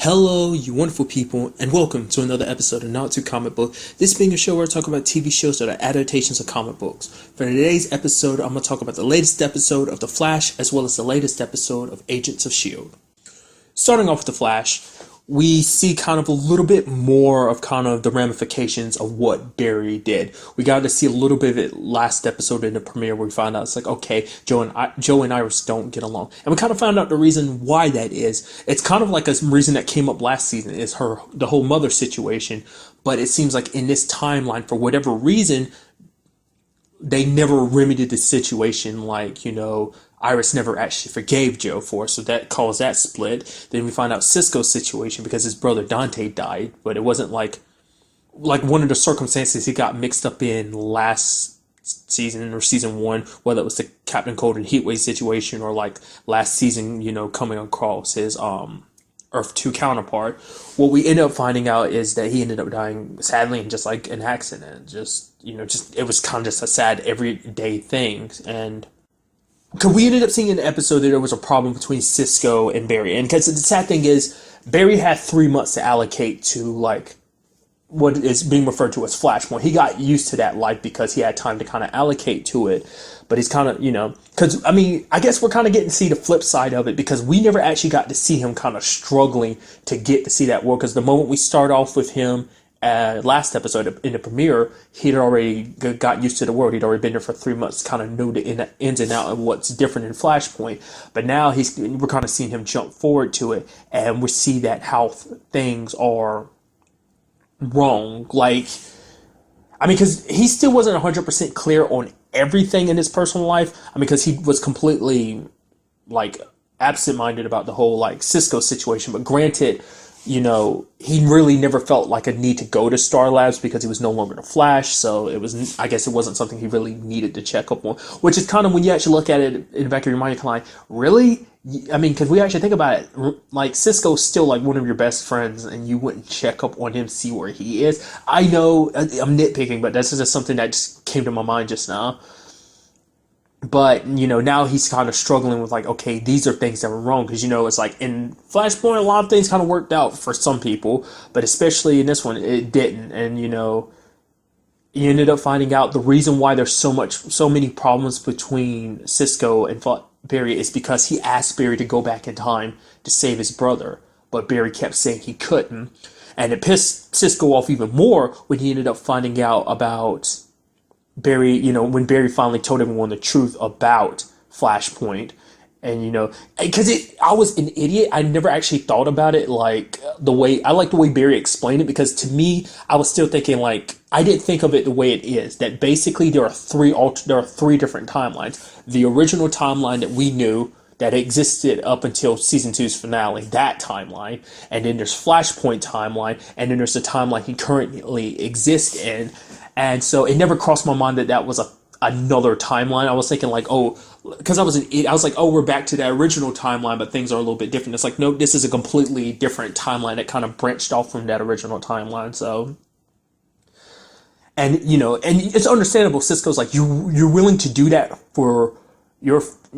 Hello, you wonderful people, and welcome to another episode of Not Too Comic Book. This being a show where I talk about TV shows that are adaptations of comic books. For today's episode, I'm going to talk about the latest episode of The Flash, as well as the latest episode of Agents of S.H.I.E.L.D. Starting off with The Flash, we see kind of a little bit more of kind of the ramifications of what Barry did. We got to see a little bit of it last episode in the premiere where we found out it's like, okay, Joe and Iris don't get along. And we kind of found out the reason why that is. It's kind of like a reason that came up last season is the whole mother situation. But it seems like in this timeline, for whatever reason, they never remedied the situation, like, Iris never actually forgave Joe for, so that caused that split. Then we find out Cisco's situation because his brother Dante died, but it wasn't like one of the circumstances he got mixed up in last season or season one, whether it was the Captain Cold and Heatwave situation or like last season, coming across his Earth 2 counterpart. What we end up finding out is that he ended up dying sadly in just like an accident. It was kind of just a sad everyday thing. And because we ended up seeing in the episode that there was a problem between Cisco and Barry. And because the sad thing is, Barry had 3 months to allocate to like what is being referred to as Flashpoint. He got used to that life because he had time to kind of allocate to it. But he's kind of, because, I guess we're kind of getting to see the flip side of it because we never actually got to see him kind of struggling to get to see that world. Because the moment we start off with him last episode in the premiere, he'd already got used to the world. He'd already been there for 3 months, kind of knew the ins and out and what's different in Flashpoint. But now we're kind of seeing him jump forward to it, and we see that how things are wrong. Because he still wasn't 100% clear on everything in his personal life. Because he was completely absent-minded about the whole Cisco situation. But granted, he really never felt like a need to go to Star Labs because he was no longer the Flash. So I guess it wasn't something he really needed to check up on, which is kind of when you actually look at it in the back of your mind, you're kind of like, really? Because we actually think about it, Cisco's still one of your best friends and you wouldn't check up on him, see where he is. I know I'm nitpicking, but that's just something that just came to my mind just now. But, now he's kind of struggling with okay, these are things that were wrong. Because, it's in Flashpoint, a lot of things kind of worked out for some people. But especially in this one, it didn't. And, you ended up finding out the reason why there's so many problems between Cisco and Barry is because he asked Barry to go back in time to save his brother. But Barry kept saying he couldn't. And it pissed Cisco off even more when he ended up finding out about Barry, when Barry finally told everyone the truth about Flashpoint. And, because I was an idiot. I never actually thought about it the way Barry explained it, because to me, I was still thinking I didn't think of it the way it is, that basically there are three different timelines. The original timeline that we knew that existed up until season 2's finale, that timeline. And then there's Flashpoint timeline. And then there's the timeline he currently exists in. And so it never crossed my mind that was another timeline. I was thinking because I was an idiot, I was like, oh, we're back to that original timeline, but things are a little bit different. It's like, no, this is a completely different timeline that kind of branched off from that original timeline. So, and it's understandable. Cisco's you're willing to do that for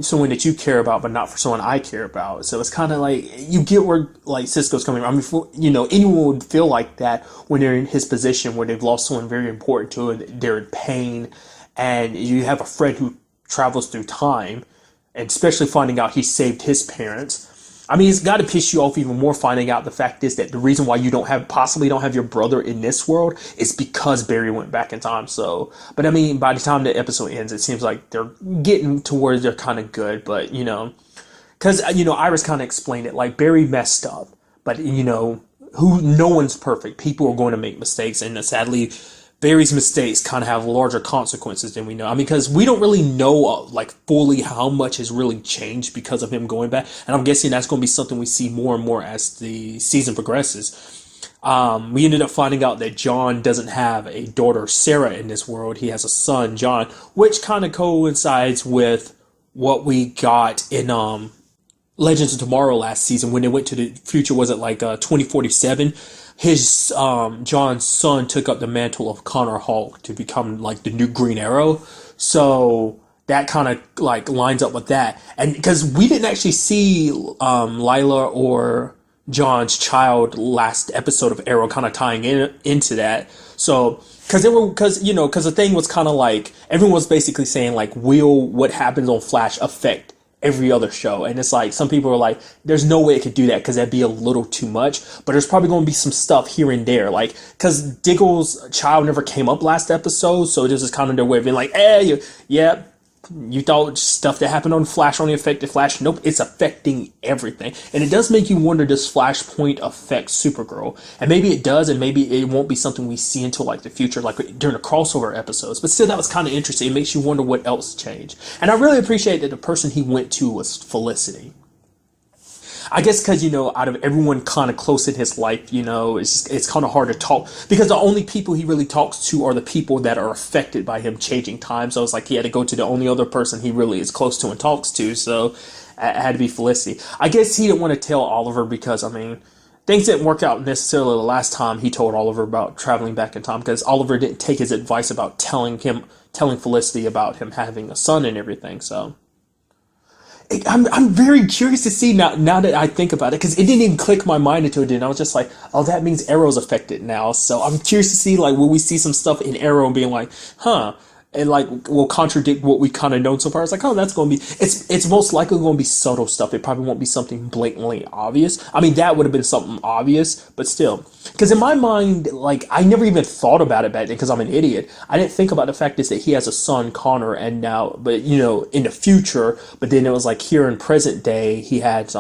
someone that you care about, but not for someone I care about. So it's kind of you get where Cisco's coming from. Anyone would feel like that when they're in his position where they've lost someone very important to them, they're in pain, and you have a friend who travels through time, and especially finding out he saved his parents. It's got to piss you off even more finding out the fact is that the reason why you possibly don't have your brother in this world is because Barry went back in time. So, but by the time the episode ends, it seems like they're getting to where they're kind of good. But, because, Iris kind of explained it, Barry messed up. But, no one's perfect. People are going to make mistakes. And sadly, Barry's mistakes kind of have larger consequences than we know. Because we don't really know, fully how much has really changed because of him going back. And I'm guessing that's going to be something we see more and more as the season progresses. We ended up finding out that John doesn't have a daughter, Sarah, in this world. He has a son, John, which kind of coincides with what we got in Legends of Tomorrow last season when they went to the future. Was it 2047? His John's son took up the mantle of Connor Hawke to become the new Green Arrow. So that kind of lines up with that. And because we didn't actually see Lila or John's child last episode of Arrow, kind of tying into that. So, because the thing was kind of like everyone was basically saying like, will what happens on Flash affect every other show? And it's like some people are like, there's no way it could do that because that'd be a little too much. But there's probably going to be some stuff here and there, like because Diggle's child never came up last episode, so this is kind of their way of being like, hey, yeah. You thought stuff that happened on Flash only affected Flash. Nope, it's affecting everything. And it does make you wonder, does Flashpoint affect Supergirl? And maybe it does, and maybe it won't be something we see until like the future, like during the crossover episodes. But still, that was kind of interesting. It makes you wonder what else changed. And I really appreciate that the person he went to was Felicity. I guess because, out of everyone kind of close in his life, it's kind of hard to talk because the only people he really talks to are the people that are affected by him changing time. So it's like he had to go to the only other person he really is close to and talks to. So it had to be Felicity. I guess he didn't want to tell Oliver because, things didn't work out necessarily the last time he told Oliver about traveling back in time because Oliver didn't take his advice about telling Felicity about him having a son and everything. So I'm very curious to see now that I think about it, because it didn't even click my mind until it did. I was just like, oh, that means Arrow's affected now. So I'm curious to see, like, will we see some stuff in Arrow being like, huh, and like will contradict what we kind of known so far. It's like, oh, that's going to be, it's most likely going to be subtle stuff. It probably won't be something blatantly obvious. That would have been something obvious, but still, because in my mind, like, I never even thought about it back then because I'm an idiot. I didn't think about the fact is that he has a son, Connor, and now, but in the future, but then it was like here in present day, he had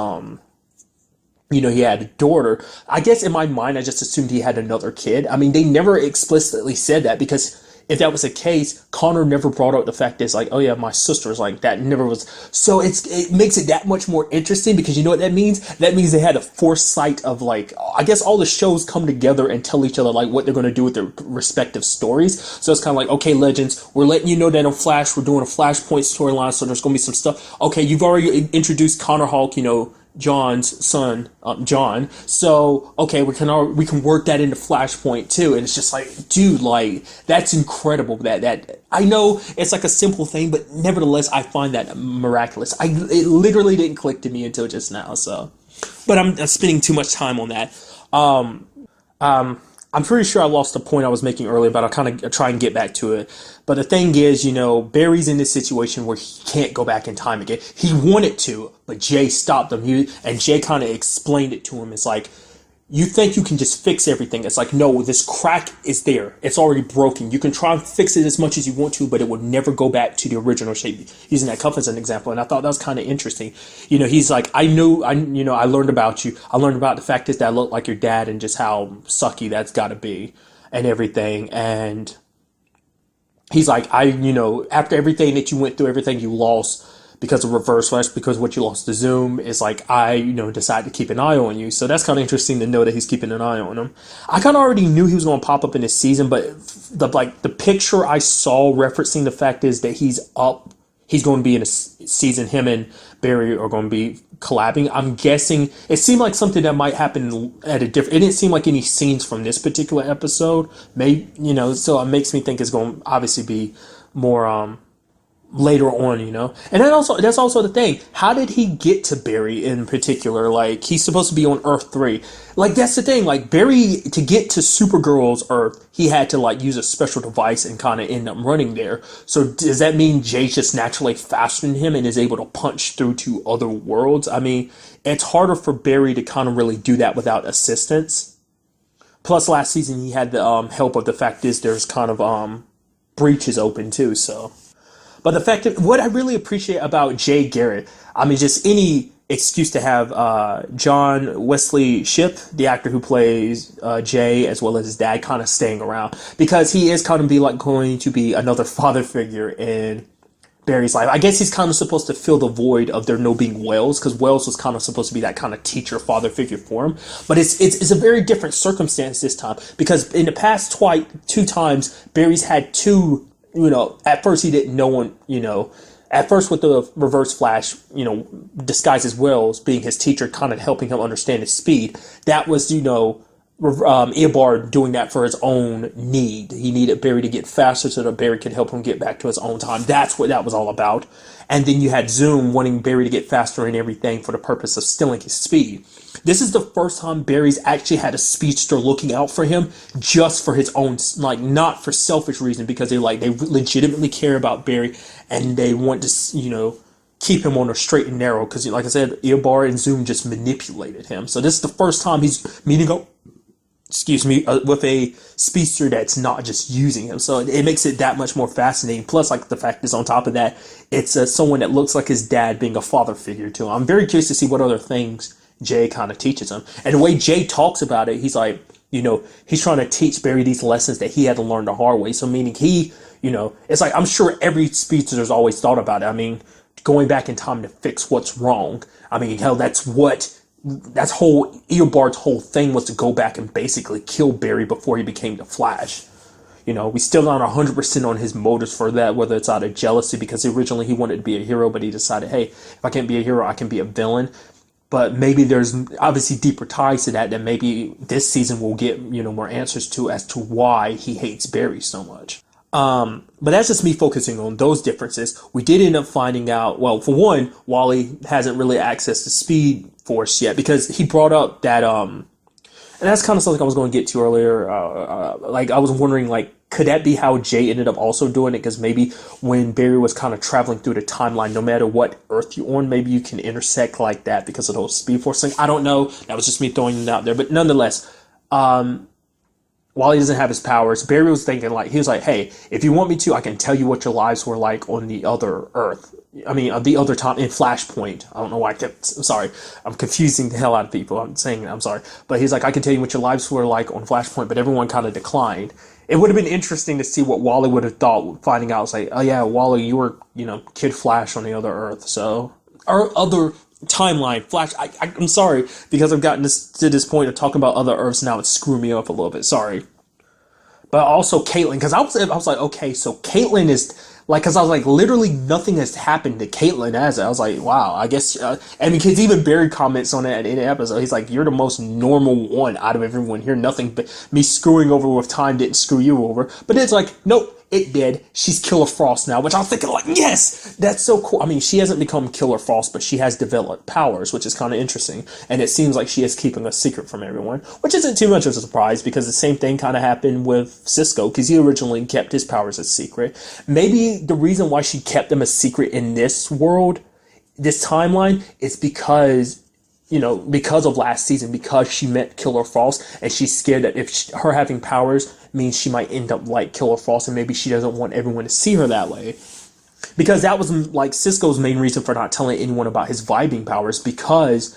he had a daughter. I guess in my mind, I just assumed he had another kid. They never explicitly said that because if that was the case, Connor never brought up the fact is like, oh yeah, my sister's like that never was. So it makes it that much more interesting because you know what that means? That means they had a foresight of like, I guess all the shows come together and tell each other like what they're going to do with their respective stories. So it's kind of like, okay, Legends, we're letting you know that on Flash, we're doing a Flashpoint storyline. So there's going to be some stuff. Okay, you've already introduced Connor Hulk, John's son, John. So, okay, we can work that into Flashpoint too. And it's just like, dude, like, that's incredible. That I know it's like a simple thing, but nevertheless, I find that miraculous. It literally didn't click to me until just now. So, but I'm spending too much time on that. I'm pretty sure I lost the point I was making earlier, but I'll kind of try and get back to it. But the thing is, Barry's in this situation where he can't go back in time again. He wanted to, but Jay stopped him. And Jay kind of explained it to him. It's like, you think you can just fix everything. It's like, no, this crack is there. It's already broken. You can try and fix it as much as you want to, but it will never go back to the original shape. Using that cuff as an example. And I thought that was kind of interesting. He's like, I learned about you. I learned about the fact is that I look like your dad and just how sucky that's got to be and everything. And he's like, after everything that you went through, everything you lost, because of Reverse Flash, because what you lost to Zoom, is like, I, decided to keep an eye on you. So that's kind of interesting to know that he's keeping an eye on him. I kind of already knew he was going to pop up in this season, but the picture I saw referencing the fact is that he's going to be in a season, him and Barry are going to be collabing. I'm guessing, it seemed like something that might happen at a different, it didn't seem like any scenes from this particular episode. Maybe, so it makes me think it's going to obviously be more, later on, and that's also the thing. How did he get to Barry in particular? Like, he's supposed to be on Earth 3. Like, that's the thing. Like, Barry, to get to Supergirl's Earth, he had to like use a special device and kind of end up running there. So does that mean Jay's just naturally faster than him and is able to punch through to other worlds? It's harder for Barry to kind of really do that without assistance. Plus, last season he had the help of the fact is there's kind of breaches open too, so. But the fact that what I really appreciate about Jay Garrett, just any excuse to have John Wesley Shipp, the actor who plays Jay, as well as his dad, kind of staying around, because he is kind of going to be another father figure in Barry's life. I guess he's kind of supposed to fill the void of there no being Wells, because Wells was kind of supposed to be that kind of teacher father figure for him. But it's a very different circumstance this time, because in the past two times Barry's had two. At first he didn't know one, at first with the Reverse Flash, disguised as Wells being his teacher, kind of helping him understand his speed. That was, Eobard doing that for his own need. He needed Barry to get faster so that Barry could help him get back to his own time. That's what that was all about. And then you had Zoom wanting Barry to get faster and everything for the purpose of stealing his speed. This is the first time Barry's actually had a speedster looking out for him just for his own, like, not for selfish reason, because they legitimately care about Barry and they want to, keep him on a straight and narrow. Because, like I said, Eobard and Zoom just manipulated him. So this is the first time he's meeting up, with a speedster that's not just using him. So it makes it that much more fascinating. Plus, like, the fact is, on top of that, it's someone that looks like his dad being a father figure to him. I'm very curious to see what other things Jay kind of teaches him. And the way Jay talks about it, he's like, he's trying to teach Barry these lessons that he had to learn the hard way. So meaning it's like, I'm sure every speedster has always thought about it. I mean, going back in time to fix what's wrong. I mean, hell, that's Eobard's whole thing, was to go back and basically kill Barry before he became the Flash. We still not 100% on his motives for that, whether it's out of jealousy, because originally he wanted to be a hero, but he decided, hey, if I can't be a hero, I can be a villain. But maybe there's obviously deeper ties to that maybe this season we'll get, more answers to, as to why he hates Barry so much. But that's just me focusing on those differences. We did end up finding out, well, for one, Wally hasn't really accessed the Speed Force yet, because he brought up that, and that's kind of something I was going to get to earlier. I was wondering, could that be how Jay ended up also doing it? Because maybe when Barry was kind of traveling through the timeline, no matter what Earth you're on, maybe you can intersect like that because of the whole Speed Force thing. I don't know. That was just me throwing it out there. But nonetheless, while he doesn't have his powers, Barry was thinking, he was like, hey, if you want me to, I can tell you what your lives were like on the other Earth. I mean, the other time in Flashpoint. I don't know why I'm sorry. I'm confusing the hell out of people. I'm sorry. But he's like, I can tell you what your lives were like on Flashpoint, but everyone kind of declined. It would have been interesting to see what Wally would have thought, finding out, it's like, oh yeah, Wally, you were, Kid Flash on the other Earth, so, or other timeline, Flash. I'm sorry, because I've gotten to this point of talking about other Earths now, it's screwing me up a little bit, sorry. But also Caitlyn, because I was like, okay, so Caitlyn is, because I was like, literally nothing has happened to Caitlyn as it. I was like, wow, I guess, because even Barry comments on it in the episode. He's like, you're the most normal one out of everyone here. Nothing but me screwing over with time didn't screw you over. But it's like, nope, it did. She's Killer Frost now, which I was thinking, yes, that's so cool. I mean, she hasn't become Killer Frost, but she has developed powers, which is kind of interesting. And it seems like she is keeping a secret from everyone, which isn't too much of a surprise, because the same thing kind of happened with Cisco, because he originally kept his powers a secret. Maybe the reason why she kept them a secret in this world, this timeline, is because because of last season, because she met Killer Frost, and she's scared that if her having powers means she might end up like Killer Frost, and maybe she doesn't want everyone to see her that way. Because that was Cisco's main reason for not telling anyone about his vibing powers, because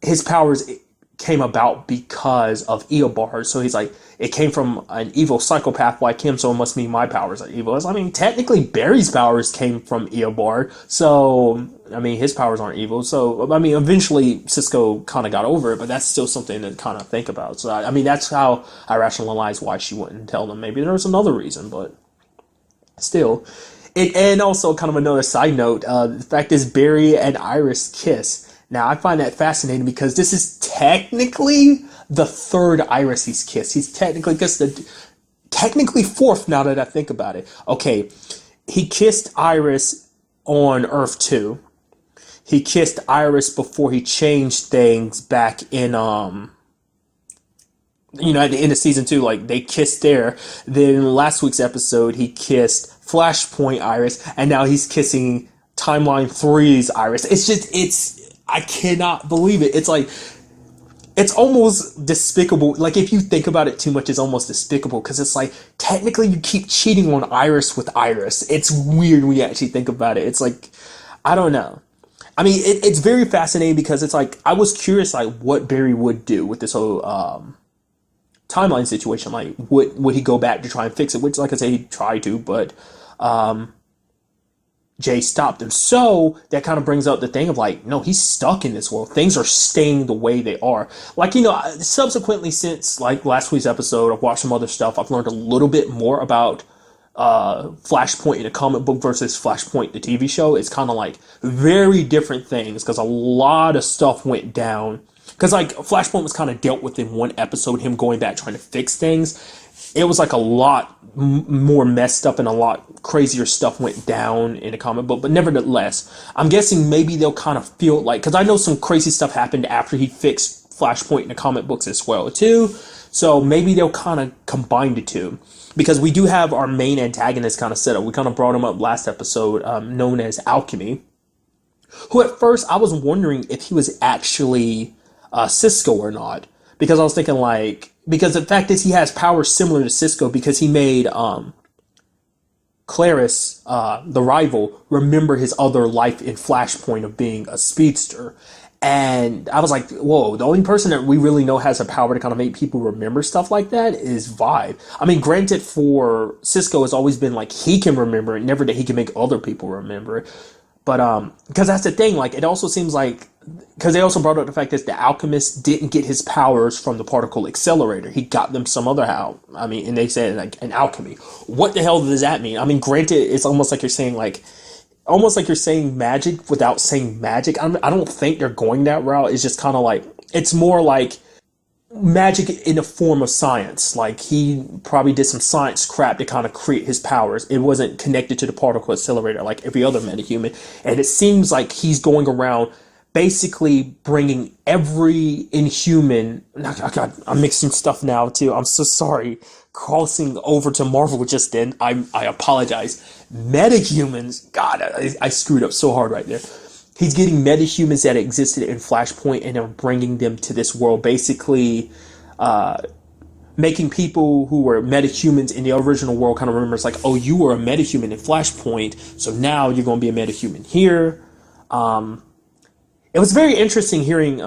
his powers came about because of Eobard. So he's like, it came from an evil psychopath like him, so it must mean my powers are evil. I mean, technically Barry's powers came from Eobard, so I mean, his powers aren't evil. So I mean, eventually Cisco kind of got over it, but that's still something to kind of think about. So I mean, that's how I rationalize why she wouldn't tell them. Maybe there was another reason, but still. And also, kind of another side note, the fact is Barry and Iris kiss. Now, I find that fascinating, because this is technically the third Iris he's kissed. He's technically fourth, now that I think about it. Okay, he kissed Iris on Earth 2. He kissed Iris before he changed things back in, at the end of season 2, they kissed there. Then in last week's episode, he kissed Flashpoint Iris, and now he's kissing Timeline 3's Iris. I cannot believe it. It's almost despicable. If you think about it too much, it's almost despicable, because it's technically you keep cheating on Iris with Iris. It's weird when you actually think about it. It's I don't know. I mean, it's very fascinating, because it's I was curious, what Barry would do with this whole, timeline situation. Would he go back to try and fix it? Which, like I say, he tried to, but, Jay stopped him. So that kind of brings up the thing of no, he's stuck in this world. Things are staying the way they are. Subsequently, since last week's episode, I've watched some other stuff. I've learned a little bit more about Flashpoint in the comic book versus Flashpoint the TV show. It's kind of very different things, because a lot of stuff went down because like Flashpoint was kind of dealt with in one episode, him going back trying to fix things. It was like a lot more messed up and a lot crazier stuff went down in the comic book. But nevertheless, I'm guessing maybe they'll kind of feel like, because I know some crazy stuff happened after he fixed Flashpoint in the comic books as well too. So maybe they'll kind of combine the two, because we do have our main antagonist kind of set up. We kind of brought him up last episode, known as Alchemy, who at first I was wondering if he was actually Cisco or not, because I was thinking like, because the fact is he has powers similar to Cisco, because he made Clarice, the rival, remember his other life in Flashpoint of being a speedster. And I was like, whoa, the only person that we really know has a power to kind of make people remember stuff like that is Vibe. I mean, granted, for Cisco, it's always been like he can remember it, never that he can make other people remember it. But because that's the thing, like it also seems like, because they also brought up the fact that the alchemist didn't get his powers from the particle accelerator. He got them some other how. I mean, and they said like an alchemy. What the hell does that mean? I mean, granted, it's almost like you're saying magic without saying magic. I don't think they're going that route. It's just kind of like, it's more like magic in the form of science. Like he probably did some science crap to kind of create his powers. It wasn't connected to the particle accelerator like every other metahuman. And it seems like he's going around basically bringing every Inhuman. God, I'm mixing stuff now too. I'm so sorry. Crossing over to Marvel just then. I apologize. Metahumans. God, I screwed up so hard right there. He's getting metahumans that existed in Flashpoint and are bringing them to this world, basically making people who were metahumans in the original world kind of remember it's like, oh, you were a metahuman in Flashpoint, so now you're going to be a metahuman here. It was very interesting hearing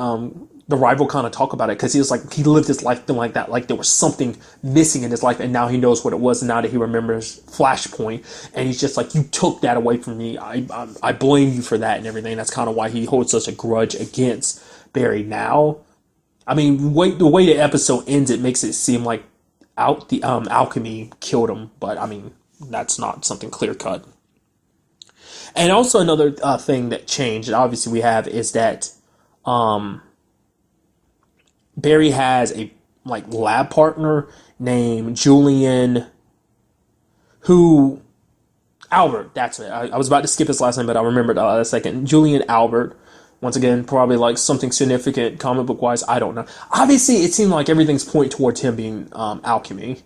the rival kind of talk about it, because he was like, he lived his life feeling like that, like there was something missing in his life, and now he knows what it was, and now that he remembers Flashpoint, and he's just like, you took that away from me, I blame you for that and everything. That's kind of why he holds such a grudge against Barry now. I mean, the way the episode ends, it makes it seem like alchemy killed him, but I mean, that's not something clear cut. And also another thing that changed, and obviously we have, is that Barry has a like lab partner named Julian, who Albert. That's it. I was about to skip his last name, but I remembered a second. Julian Albert. Once again, probably like something significant comic book wise. I don't know. Obviously, it seemed like everything's pointing towards him being Alchemy.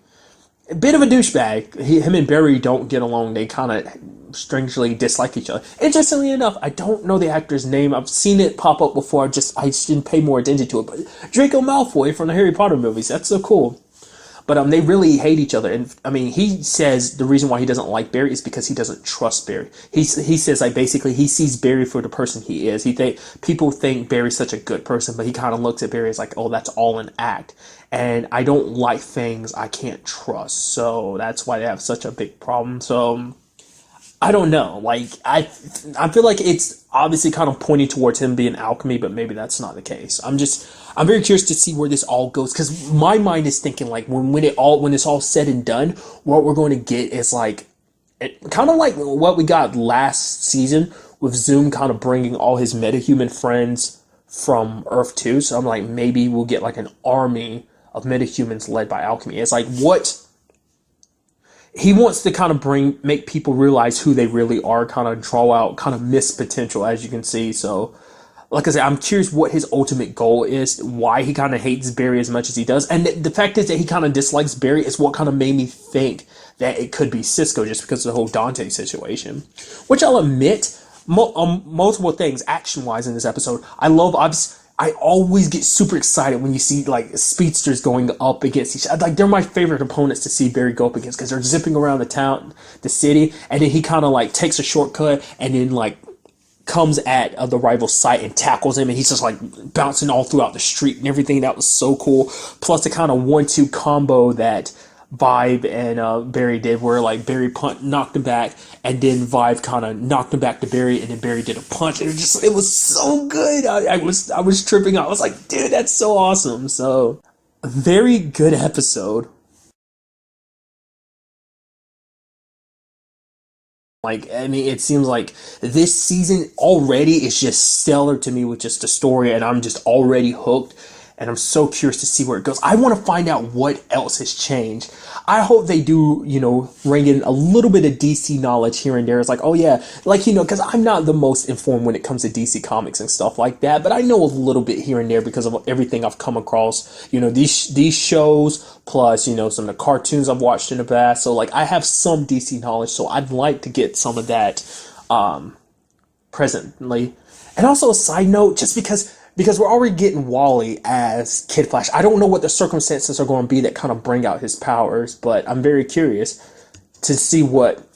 A bit of a douchebag. Him and Barry don't get along. They kind of strangely dislike each other. Interestingly enough, I don't know the actor's name. I've seen it pop up before. I just didn't pay more attention to it. But Draco Malfoy from the Harry Potter movies. That's so cool. But they really hate each other. And I mean, he says the reason why he doesn't like Barry is because he doesn't trust Barry. He says like basically he sees Barry for the person he is. People think Barry's such a good person, but he kind of looks at Barry as like, oh, that's all an act. And I don't like things I can't trust. So that's why they have such a big problem. So I don't know. Like I feel like it's obviously kind of pointing towards him being Alchemy, but maybe that's not the case. I'm very curious to see where this all goes, because my mind is thinking like when it's all said and done, what we're going to get is like kind of like what we got last season with Zoom kind of bringing all his metahuman friends from Earth 2. So I'm like, maybe we'll get like an army of metahumans led by Alchemy. It's like what he wants to kind of make people realize who they really are, kind of draw out kind of missed potential, as you can see. So like I said, I'm curious what his ultimate goal is, why he kind of hates Barry as much as he does. And the fact is that he kind of dislikes Barry is what kind of made me think that it could be Cisco, just because of the whole Dante situation. Which I'll admit, multiple things action-wise in this episode. I always get super excited when you see like speedsters going up against each other. Like they're my favorite opponents to see Barry go up against, because they're zipping around the city, and then he kind of like takes a shortcut and then like comes at the rival's site and tackles him, and he's just like bouncing all throughout the street and everything. That was so cool. Plus the kind of 1-2 combo that Vibe and Barry did, where like Barry knocked him back, and then Vibe kind of knocked him back to Barry, and then Barry did a punch. And it was so good. I was tripping out. I was like, dude, that's so awesome. So a very good episode. Like, I mean, it seems like this season already is just stellar to me with just the story, and I'm just already hooked. And I'm so curious to see where it goes. I want to find out what else has changed. I hope they do, bring in a little bit of DC knowledge here and there. It's like, oh yeah, like, because I'm not the most informed when it comes to DC comics and stuff like that, but I know a little bit here and there because of everything I've come across, these shows, plus, some of the cartoons I've watched in the past. So, like, I have some DC knowledge, so I'd like to get some of that, presently. And also a side note, just because we're already getting Wally as Kid Flash. I don't know what the circumstances are going to be that kind of bring out his powers, but I'm very curious to see what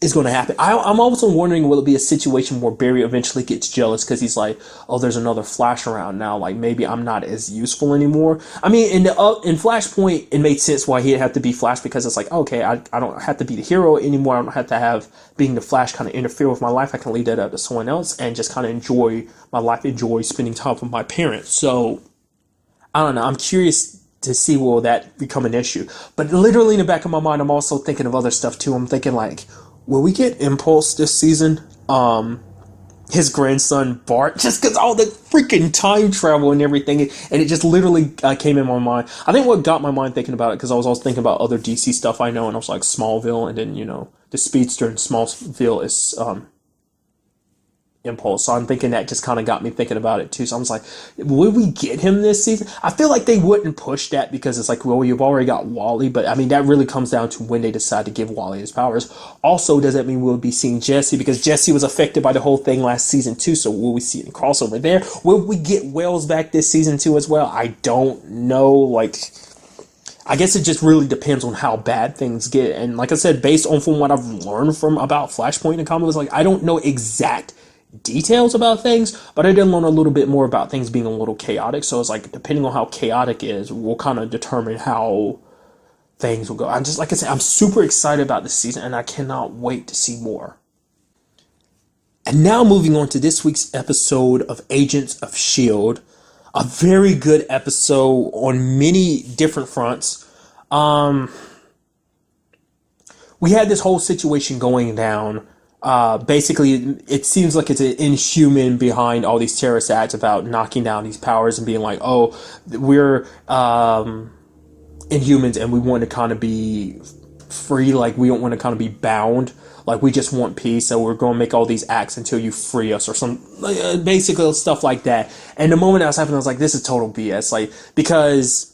is going to happen. I'm also wondering, will it be a situation where Barry eventually gets jealous because he's like, oh, there's another Flash around now. Like, maybe I'm not as useful anymore. I mean, in Flashpoint, it made sense why he'd have to be Flash, because it's like, okay, I don't have to be the hero anymore. I don't have to have being the Flash kind of interfere with my life. I can leave that up to someone else and just kind of enjoy my life, enjoy spending time with my parents. So, I don't know. I'm curious to see, will that become an issue. But literally in the back of my mind, I'm also thinking of other stuff too. I'm thinking like, will we get Impulse this season? His grandson Bart, just because all the freaking time travel and everything, and it just literally came in my mind. I think what got my mind thinking about it, because I was also thinking about other DC stuff I know, and I was like Smallville, and then the Speedster in Smallville is Impulse. So I'm thinking that just kind of got me thinking about it too. So I was like, would we get him this season? I feel like they wouldn't push that because it's like, well, you've already got Wally. But I mean, that really comes down to when they decide to give Wally his powers. Also, does that mean we'll be seeing Jesse? Because Jesse was affected by the whole thing last season too. So will we see a crossover there? Will we get Wells back this season too as well? I don't know. Like, I guess it just really depends on how bad things get. And like I said, based on from what I've learned from about Flashpoint and comics, like, I don't know exact details about things, but I did learn a little bit more about things being a little chaotic. So it's like, depending on how chaotic it is, will kind of determine how things will go. I'm just, like I said, I'm super excited about this season, and I cannot wait to see more. And now moving on to this week's episode of Agents of S.H.I.E.L.D. A very good episode on many different fronts. We had this whole situation going down. Basically, it seems like it's an Inhuman behind all these terrorist acts about knocking down these powers and being like, oh, we're Inhumans and we want to kind of be free, like we don't want to kind of be bound, like we just want peace, so we're going to make all these acts until you free us, or some basically stuff like that. And the moment that was happening, I was like, this is total BS, like, because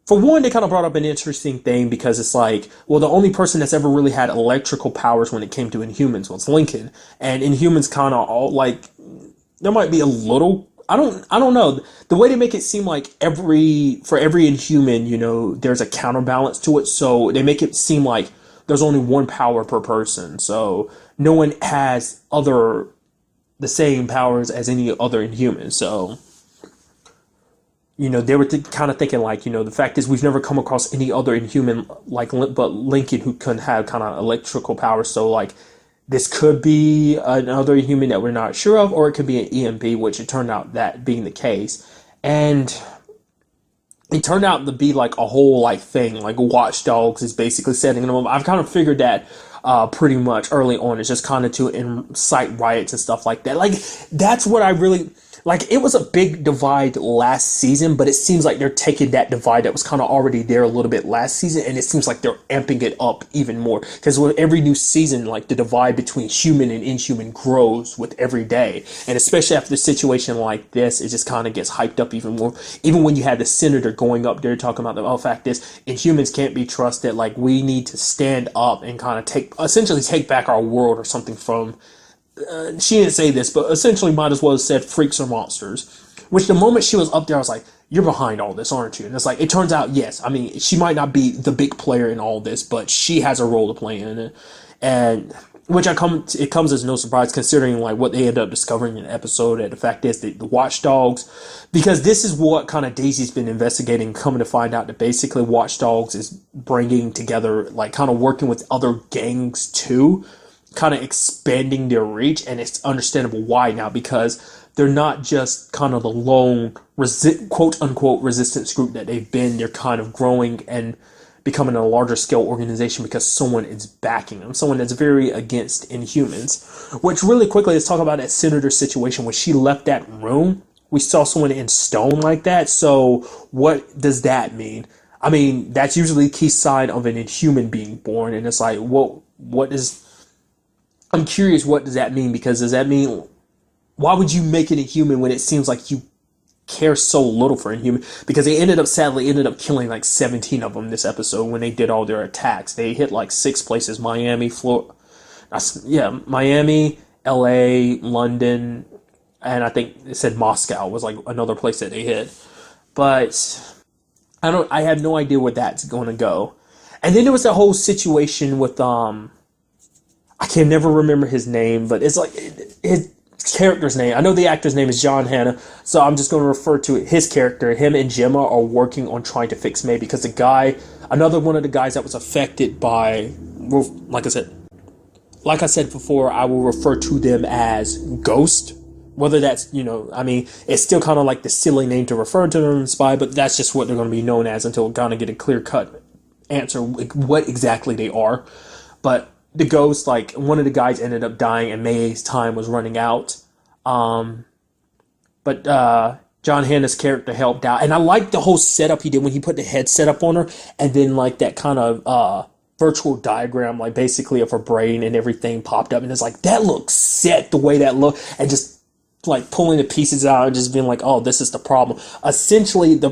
for one, they kind of brought up an interesting thing, because it's like, well, the only person that's ever really had electrical powers when it came to Inhumans was Lincoln. And Inhumans kind of all, like, there might be a little, I don't know. The way they make it seem like for every Inhuman, there's a counterbalance to it. So they make it seem like there's only one power per person. So no one has the same powers as any other Inhuman. So they were kind of thinking like, the fact is we've never come across any other Inhuman but Lincoln who couldn't have kind of electrical powers. So like, this could be another Inhuman that we're not sure of, or it could be an EMP, which it turned out that being the case. And it turned out to be like a whole like thing, like Watch Dogs is basically setting them up. I've kind of figured that pretty much early on. It's just kind of to incite riots and stuff like that. Like, that's what I really... Like, it was a big divide last season, but it seems like they're taking that divide that was kind of already there a little bit last season, and it seems like they're amping it up even more. Because with every new season, like, the divide between human and inhuman grows with every day. And especially after a situation like this, it just kind of gets hyped up even more. Even when you had the senator going up there talking about the fact is, Inhumans can't be trusted. Like, we need to stand up and kind of essentially take back our world or something from... she didn't say this, but essentially might as well have said freaks or monsters. Which the moment she was up there, I was like, you're behind all this, aren't you? And it's like, it turns out, yes. I mean, she might not be the big player in all this, but she has a role to play in it. And which it comes as no surprise, considering like what they end up discovering in the episode. And the fact is that the Watchdogs, because this is what kind of Daisy's been investigating, coming to find out that basically Watchdogs is bringing together, like kind of working with other gangs too, kind of expanding their reach. And it's understandable why now, because they're not just kind of the lone quote unquote resistance group that they've been. They're kind of growing and becoming a larger scale organization because someone is backing them, someone that's very against Inhumans. Which really quickly, let's talk about that senator situation when she left that room. We saw someone in stone like that. So what does that mean? I mean, that's usually the key sign of an Inhuman being born, and it's like, what is? I'm curious, what does that mean? Because does that mean, why would you make it Inhuman when it seems like you care so little for Inhuman? Because they sadly ended up killing like 17 of them this episode when they did all their attacks. They hit like 6 places: Miami, Miami, LA, London, and I think it said Moscow was like another place that they hit. But I have no idea where that's going to go. And then there was that whole situation with I can never remember his name, but it's like his character's name. I know the actor's name is John Hannah, so I'm just going to refer to his character. Him and Gemma are working on trying to fix May because another one of the guys that was affected by, like I said before, I will refer to them as Ghost. Whether that's, I mean, it's still kind of like the silly name to refer to them as by, but that's just what they're going to be known as until we kind of get a clear-cut answer what exactly they are. But the Ghost, like, one of the guys ended up dying and May's time was running out. But John Hannah's character helped out. And I liked the whole setup he did when he put the headset up on her, and then, like, that kind of virtual diagram, like, basically of her brain and everything popped up. And it's like, that looks set the way that looked. And just like pulling the pieces out and just being like, oh, this is the problem. Essentially, the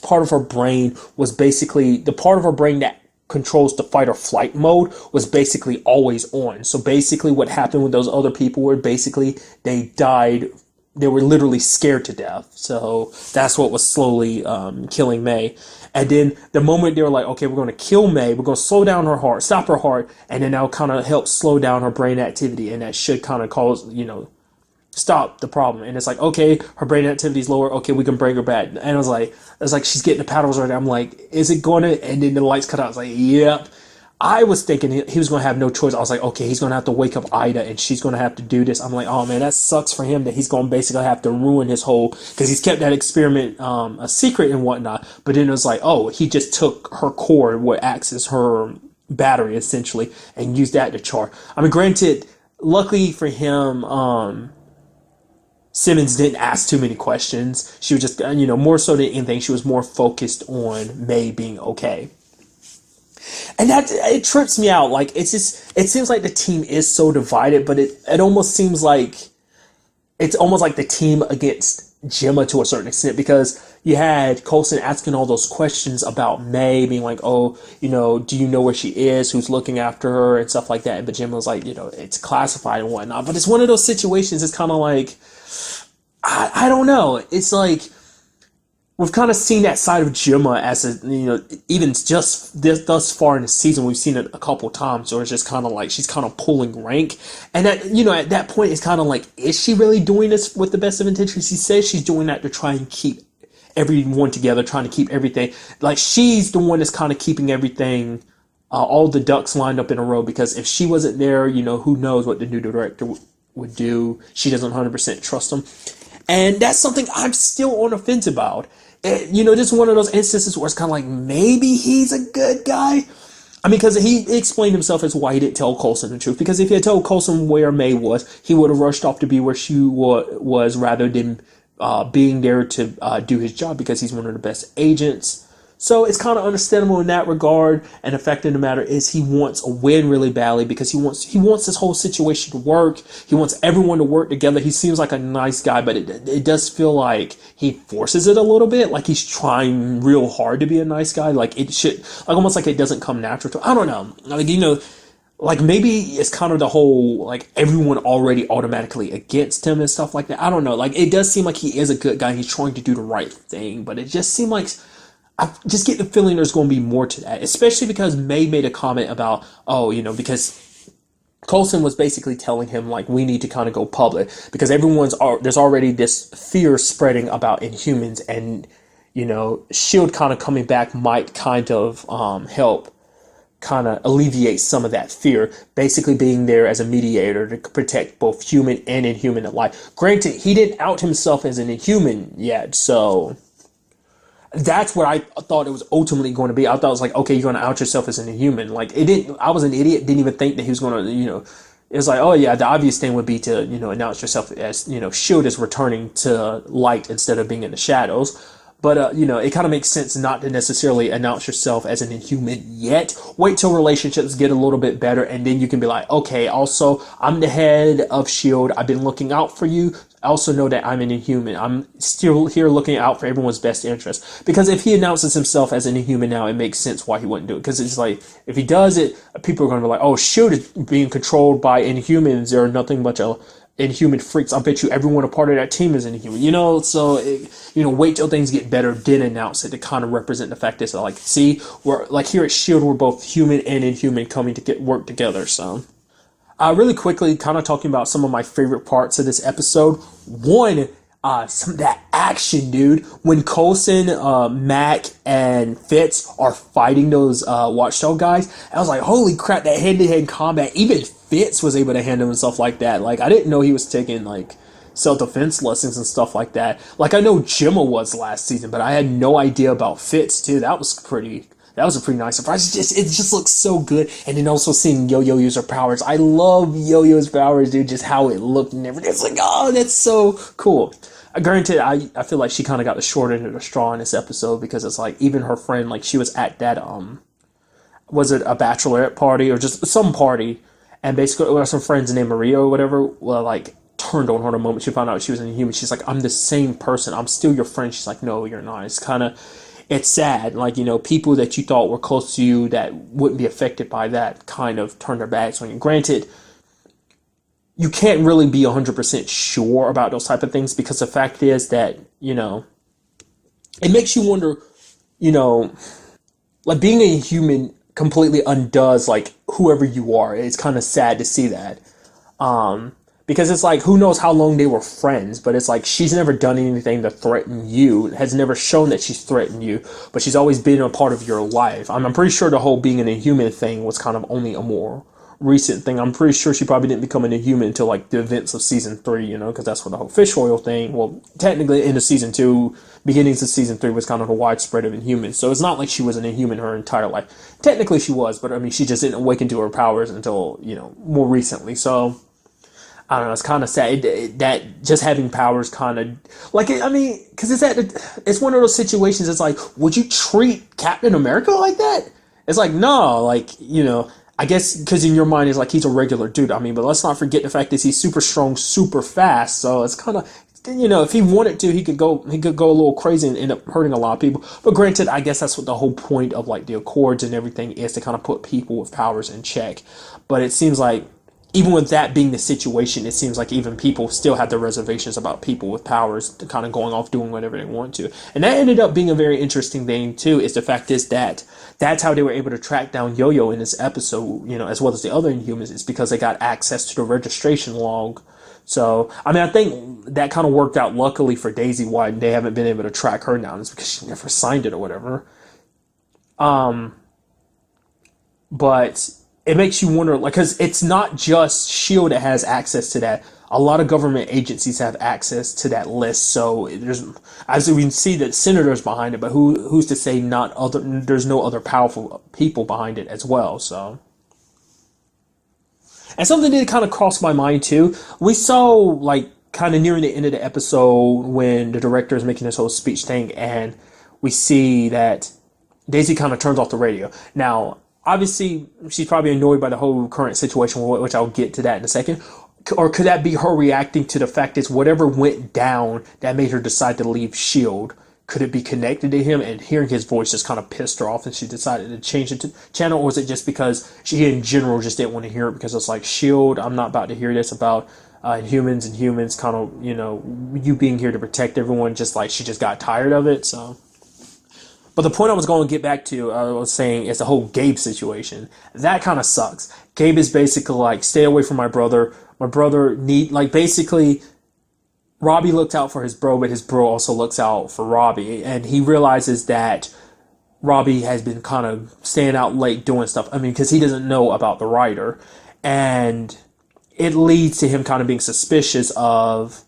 part of her brain was basically the part of her brain that controls the fight or flight mode was basically always on. So basically what happened with those other people were basically they died. They were literally scared to death. So that's what was slowly killing May. And then the moment they were like, okay, we're going to kill May, we're going to slow down her heart, stop her heart, and then that'll kind of help slow down her brain activity, and that should kind of cause, stop the problem. And it's like, okay, her brain activity is lower, okay, we can bring her back. And I was like, she's getting the paddles right. I'm like, is it going to? And then the lights cut out. I was like, yep. I was thinking he was going to have no choice. I was like, okay, he's going to have to wake up Ida and she's going to have to do this. I'm like, oh man, that sucks for him that he's going to basically have to ruin his whole, because he's kept that experiment a secret and whatnot. But then it was like, oh, he just took her core, what acts as her battery essentially, and used that to charge. I mean, granted, luckily for him, Simmons didn't ask too many questions. She was just, more so than anything, she was more focused on May being okay. And that, it trips me out. Like, it seems like the team is so divided, but it almost seems like, it's almost like the team against Gemma to a certain extent, because you had Coulson asking all those questions about May, being like, oh, do you know where she is, who's looking after her, and stuff like that. But Gemma was like, it's classified and whatnot. But it's one of those situations, it's kind of like, I don't know. It's like, we've kind of seen that side of Gemma as even just thus far in the season, we've seen it a couple times, or it's just kind of like she's kind of pulling rank. And that, at that point, it's kind of like, is she really doing this with the best of intentions? She says she's doing that to try and keep everyone together, trying to keep everything. Like, she's the one that's kind of keeping everything, all the ducks lined up in a row, because if she wasn't there, who knows what the new director would do. She doesn't 100% trust him. And that's something I'm still on the fence about. This is one of those instances where it's kind of like, maybe he's a good guy. I mean, because he explained himself as why he didn't tell Coulson the truth. Because if he had told Coulson where May was, he would have rushed off to be where she was rather than being there to do his job, because he's one of the best agents. So it's kind of understandable in that regard. And the fact of the matter is, he wants a win really badly, because he wants this whole situation to work. He wants everyone to work together. He seems like a nice guy, but it does feel like he forces it a little bit. Like he's trying real hard to be a nice guy. Like it should, like almost like it doesn't come natural to him. I don't know. Like, like maybe it's kind of the whole, like, everyone already automatically against him and stuff like that. I don't know. Like, it does seem like he is a good guy. He's trying to do the right thing, but it just seemed like, I just get the feeling there's going to be more to that, especially because May made a comment about, because Coulson was basically telling him, like, we need to kind of go public, because there's already this fear spreading about Inhumans, and, S.H.I.E.L.D. kind of coming back might kind of help kind of alleviate some of that fear, basically being there as a mediator to protect both human and Inhuman alike. Granted, he didn't out himself as an Inhuman yet, so That's what I thought it was ultimately going to be. I thought it was like, okay, you're going to out yourself as an Inhuman. Like it didn't. I was an idiot. Didn't even think that he was going to, It was like, oh yeah, the obvious thing would be to, announce yourself as, Shield is returning to light instead of being in the shadows. But it kind of makes sense not to necessarily announce yourself as an Inhuman yet. Wait till relationships get a little bit better, and then you can be like, okay, also I'm the head of Shield. I've been looking out for you. I also know that I'm an Inhuman. I'm still here looking out for everyone's best interest. Because if he announces himself as an Inhuman now, it makes sense why he wouldn't do it. Because it's like, if he does it, people are going to be like, oh, Shield is being controlled by Inhumans. They're nothing but Inhuman freaks. I bet you everyone a part of that team is Inhuman. Wait till things get better, then announce it to kind of represent the fact that, like, see, we're like here at Shield, we're both human and Inhuman coming to get work together. So, really quickly, kind of talking about some of my favorite parts of this episode. One, some of that action, dude. When Coulson, Mac, and Fitz are fighting those Watchdog guys, I was like, holy crap, that hand-to-hand combat. Even Fitz was able to handle himself like that. Like, I didn't know he was taking, like, self-defense lessons and stuff like that. Like, I know Gemma was last season, but I had no idea about Fitz, too. That was a pretty nice surprise. It just looks so good. And then also seeing Yo-Yo use her powers. I love Yo-Yo's powers, dude. Just how it looked and everything. It's like, oh, that's so cool. Granted, I feel like she kind of got the short end of the straw in this episode because it's like, even her friend, like, she was at that, was it a bachelorette party or just some party? And basically, some friends named Maria or whatever, well, like, turned on her the moment she found out she was an Inhuman. She's like, I'm the same person. I'm still your friend. She's like, no, you're not. It's sad. Like, people that you thought were close to you that wouldn't be affected by that kind of turned their backs on you. Granted, you can't really be 100% sure about those type of things because the fact is that, it makes you wonder, like being a human completely undoes like whoever you are. It's kind of sad to see that. Because it's like, who knows how long they were friends, but it's like, she's never done anything to threaten you, has never shown that she's threatened you, but she's always been a part of your life. I'm pretty sure the whole being an Inhuman thing was kind of only a more recent thing. I'm pretty sure she probably didn't become an Inhuman until like the events of season 3, because that's where the whole fish oil thing, well, technically into season 2, beginnings of season 3 was kind of a widespread of Inhumans. So it's not like she was an Inhuman her entire life. Technically she was, but I mean, she just didn't awaken to her powers until, more recently. So I don't know, it's kind of sad that just having powers kind of, like, because it's one of those situations, it's like, would you treat Captain America like that? It's like, no, like, I guess because in your mind it's like he's a regular dude. I mean, but let's not forget the fact that he's super strong, super fast, so it's kind of, if he wanted to, he could go a little crazy and end up hurting a lot of people. But granted, I guess that's what the whole point of, like, the Accords and everything is, to kind of put people with powers in check. But it seems like, even with that being the situation, it seems like even people still have their reservations about people with powers kind of going off doing whatever they want to. And that ended up being a very interesting thing, too, is the fact is that that's how they were able to track down Yo-Yo in this episode, as well as the other Inhumans, is because they got access to the registration log. So, I think that kind of worked out luckily for Daisy why they haven't been able to track her down. It's because she never signed it or whatever. But it makes you wonder, like, because it's not just S.H.I.E.L.D. that has access to that. A lot of government agencies have access to that list. So as we can see, that senators behind it, but who's to say there's no other powerful people behind it as well. So, and something that kind of crossed my mind too. We saw, like, kind of nearing the end of the episode when the director is making this whole speech thing, and we see that Daisy kind of turns off the radio. Now, obviously, she's probably annoyed by the whole current situation, which I'll get to that in a second. Or could that be her reacting to the fact that whatever went down that made her decide to leave S.H.I.E.L.D., could it be connected to him, and hearing his voice just kind of pissed her off and she decided to change the channel? Or was it just because she in general just didn't want to hear it because it's like, S.H.I.E.L.D., I'm not about to hear this about humans and humans kind of, you being here to protect everyone, just like she just got tired of it, so... But the point I was going to get back to, I was saying, is the whole Gabe situation. That kind of sucks. Gabe is basically like, stay away from my brother. My brother basically, Robbie looked out for his bro, but his bro also looks out for Robbie. And he realizes that Robbie has been kind of staying out late doing stuff. Because he doesn't know about the writer. And it leads to him kind of being suspicious of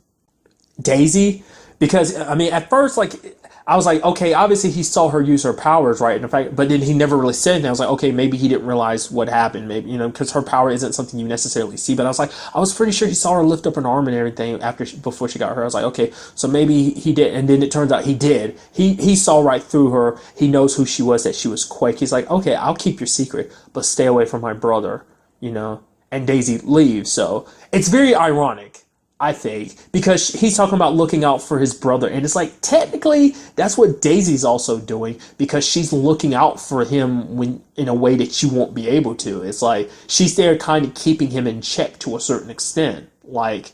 Daisy. Because, at first, like... I was like, okay, obviously he saw her use her powers, right? And in fact, but then he never really said anything. I was like, okay, maybe he didn't realize what happened. Maybe, because her power isn't something you necessarily see. But I was like, I was pretty sure he saw her lift up an arm and everything before she got hurt. I was like, okay, so maybe he did. And then it turns out he did. He saw right through her. He knows who she was, that she was Quake. He's like, okay, I'll keep your secret, but stay away from my brother, And Daisy leaves. So it's very ironic, I think, because he's talking about looking out for his brother. And it's like, technically, that's what Daisy's also doing, because she's looking out for him in a way that you won't be able to. It's like, she's there kind of keeping him in check to a certain extent. Like,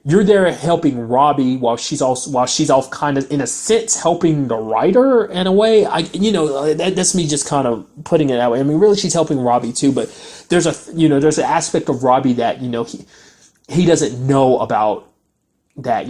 you're there helping Robbie while she's off kind of, in a sense, helping the writer in a way. That's me just kind of putting it that way. I mean, really, she's helping Robbie too, but there's an aspect of Robbie that, he doesn't know about that,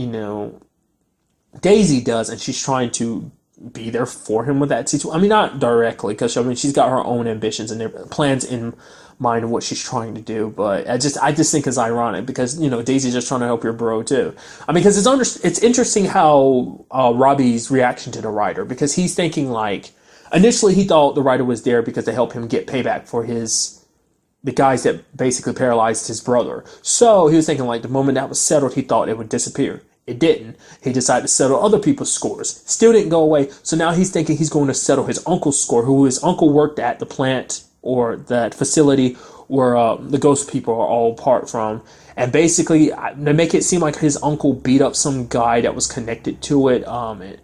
Daisy does, and she's trying to be there for him with that situation. I mean, not directly, because she's got her own ambitions and their plans in mind of what she's trying to do. But I just think it's ironic, because Daisy's just trying to help your bro too. I mean, because it's interesting how Robbie's reaction to the writer, because he's thinking like, initially he thought the writer was there because to help him get payback for the guys that basically paralyzed his brother. So he was thinking like the moment that was settled, he thought it would disappear. It didn't. He decided to settle other people's scores. Still didn't go away. So now he's thinking he's going to settle his uncle's score, who his uncle worked at the plant or that facility where the ghost people are all apart from. And basically, they make it seem like his uncle beat up some guy that was connected to it.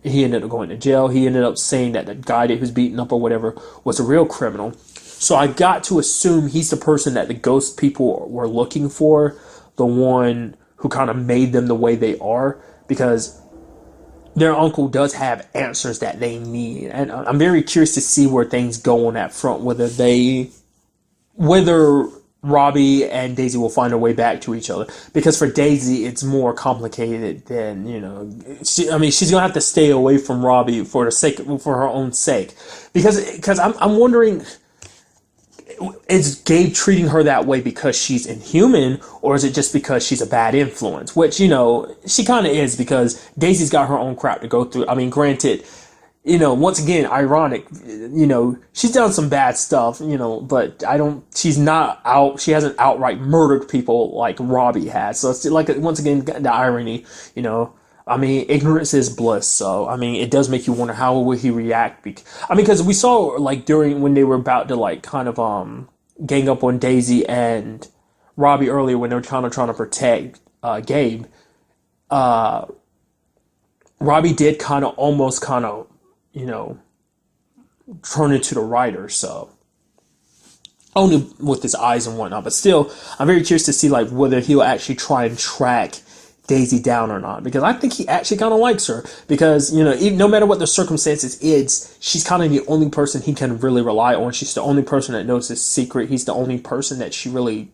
He ended up going to jail. He ended up saying that the guy that was beaten up or whatever was a real criminal. So I got to assume he's the person that the ghost people were looking for, the one who kind of made them the way they are, because their uncle does have answers that they need. And I'm very curious to see where things go on that front, whether Robbie and Daisy will find a way back to each other. Because for Daisy, it's more complicated than, she's going to have to stay away from Robbie for her own sake. Because I'm wondering, is Gabe treating her that way because she's inhuman, or is it just because she's a bad influence? Which, she kind of is, because Daisy's got her own crap to go through. I mean, granted, once again, ironic, she's done some bad stuff, but she hasn't outright murdered people like Robbie has. So it's like, once again, the irony, I mean, ignorance is bliss. So, I mean, it does make you wonder how will he react. Because we saw, like, during when they were about to, like, kind of gang up on Daisy and Robbie earlier, when they were trying to protect Gabe, Robbie did almost turn into the writer. So, only with his eyes and whatnot. But still, I'm very curious to see, like, whether he'll actually try and track Daisy down or not, because I think he actually kind of likes her, because even, no matter what the circumstances is, she's kind of the only person he can really rely on. She's the only person that knows his secret. He's the only person that he really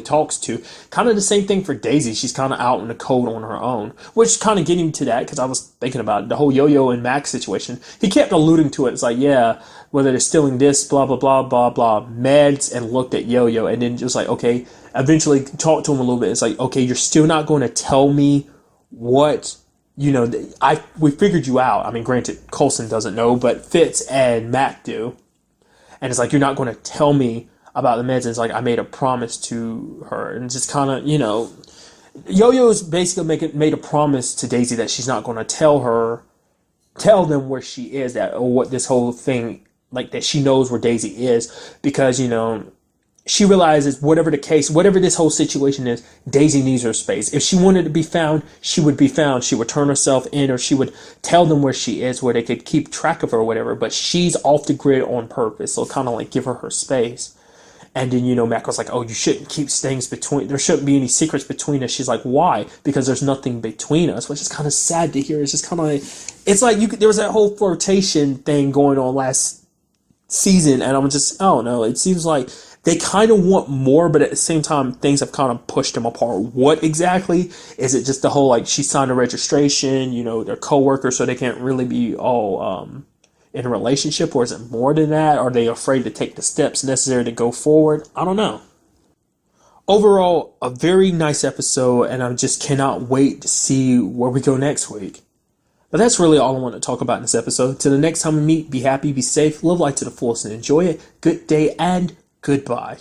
talks to. Kind of the same thing for Daisy. She's kind of out in the cold on her own, which kind of getting to that, because I was thinking about the whole Yo-Yo and Max situation. He kept alluding to it. It's like, yeah, whether they're stealing this, blah, blah, blah, blah, blah, meds, and looked at Yo-Yo, and then just like, okay, eventually talked to him a little bit. It's like, okay, you're still not going to tell me what, we figured you out. I mean, granted, Coulson doesn't know, but Fitz and Mac do. And it's like, you're not going to tell me about the meds. And it's like, I made a promise to her. And just kind of, Yo-Yo's basically made a promise to Daisy that she's not going to tell them where she is, or what this whole thing, like, that she knows where Daisy is, because, she realizes whatever the case, whatever this whole situation is, Daisy needs her space. If she wanted to be found, she would be found. She would turn herself in, or she would tell them where she is, where they could keep track of her or whatever. But she's off the grid on purpose. So kind of like give her space. And then, Mac was like, oh, you shouldn't keep things there shouldn't be any secrets between us. She's like, why? Because there's nothing between us, which is kind of sad to hear. It's just kind of like, it's like there was that whole flirtation thing going on last season. And I don't know. It seems like they kind of want more, but at the same time, things have kind of pushed them apart. What exactly? Is it just the whole, like, she signed a registration, they're co-workers, so they can't really be all in a relationship? Or is it more than that? Are they afraid to take the steps necessary to go forward? I don't know. Overall, a very nice episode, and I just cannot wait to see where we go next week. But that's really all I want to talk about in this episode. Till the next time we meet, be happy, be safe, live life to the fullest, and enjoy it. Good day and goodbye.